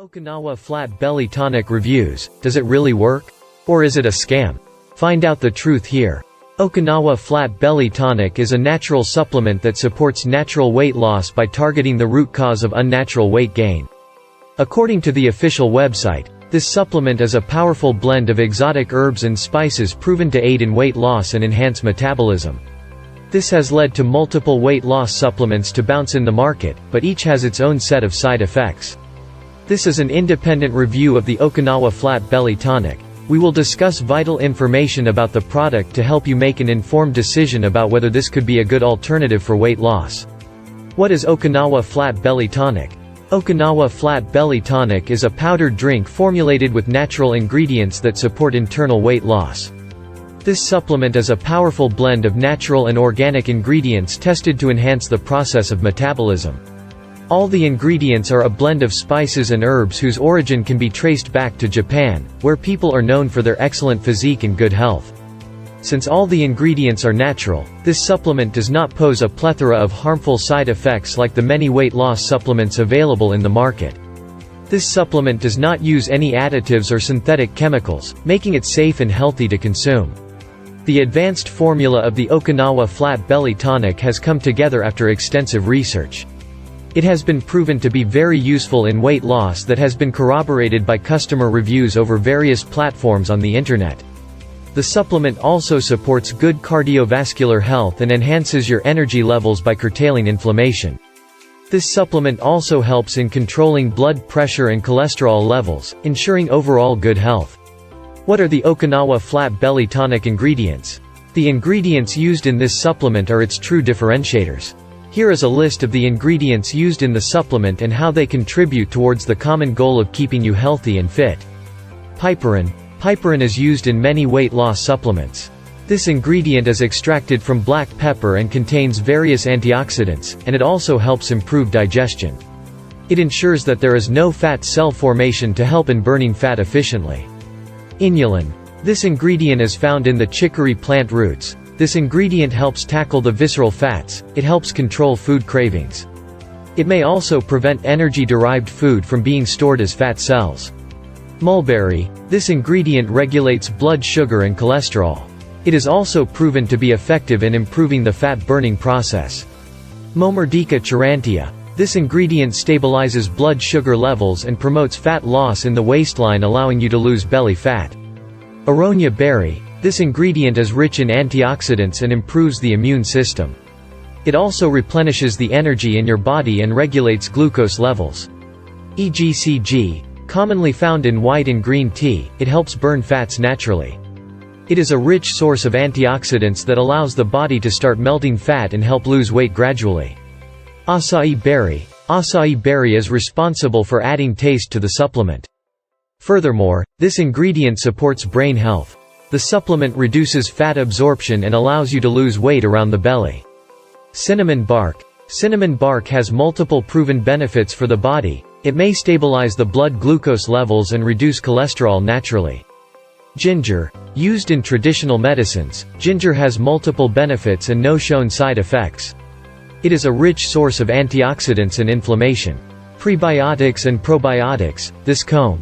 Okinawa Flat Belly Tonic Reviews. Does it really work? Or is it a scam? Find out the truth here. Okinawa Flat Belly Tonic is a natural supplement that supports natural weight loss by targeting the root cause of unnatural weight gain. According to the official website, this supplement is a powerful blend of exotic herbs and spices proven to aid in weight loss and enhance metabolism. This has led to multiple weight loss supplements to bounce in the market, but each has its own set of side effects. This is an independent review of the Okinawa Flat Belly Tonic. We will discuss vital information about the product to help you make an informed decision about whether this could be a good alternative for weight loss. What is Okinawa Flat Belly Tonic? Okinawa Flat Belly Tonic is a powdered drink formulated with natural ingredients that support internal weight loss. This supplement is a powerful blend of natural and organic ingredients tested to enhance the process of metabolism. All the ingredients are a blend of spices and herbs whose origin can be traced back to Japan, where people are known for their excellent physique and good health. Since all the ingredients are natural, this supplement does not pose a plethora of harmful side effects like the many weight loss supplements available in the market. This supplement does not use any additives or synthetic chemicals, making it safe and healthy to consume. The advanced formula of the Okinawa Flat Belly Tonic has come together after extensive research. It has been proven to be very useful in weight loss that has been corroborated by customer reviews over various platforms on the internet. The supplement also supports good cardiovascular health and enhances your energy levels by curtailing inflammation. This supplement also helps in controlling blood pressure and cholesterol levels, ensuring overall good health. What are the Okinawa Flat Belly Tonic ingredients? The ingredients used in this supplement are its true differentiators. Here is a list of the ingredients used in the supplement and how they contribute towards the common goal of keeping you healthy and fit. Piperine. Piperine is used in many weight loss supplements. This ingredient is extracted from black pepper and contains various antioxidants, and it also helps improve digestion. It ensures that there is no fat cell formation to help in burning fat efficiently. Inulin. This ingredient is found in the chicory plant roots. This ingredient helps tackle the visceral fats, it helps control food cravings. It may also prevent energy-derived food from being stored as fat cells. Mulberry. This ingredient regulates blood sugar and cholesterol. It is also proven to be effective in improving the fat-burning process. Momordica charantia. This ingredient stabilizes blood sugar levels and promotes fat loss in the waistline, allowing you to lose belly fat. Aronia berry. This ingredient is rich in antioxidants and improves the immune system. It also replenishes the energy in your body and regulates glucose levels. EGCG. Commonly found in white and green tea, it helps burn fats naturally. It is a rich source of antioxidants that allows the body to start melting fat and help lose weight gradually. Acai berry. Acai berry is responsible for adding taste to the supplement. Furthermore, this ingredient supports brain health. The supplement reduces fat absorption and allows you to lose weight around the belly. Cinnamon bark. Cinnamon bark has multiple proven benefits for the body. It may stabilize the blood glucose levels and reduce cholesterol naturally. Ginger. Used in traditional medicines, ginger has multiple benefits and no shown side effects. It is a rich source of antioxidants and inflammation. Prebiotics and probiotics. This comb.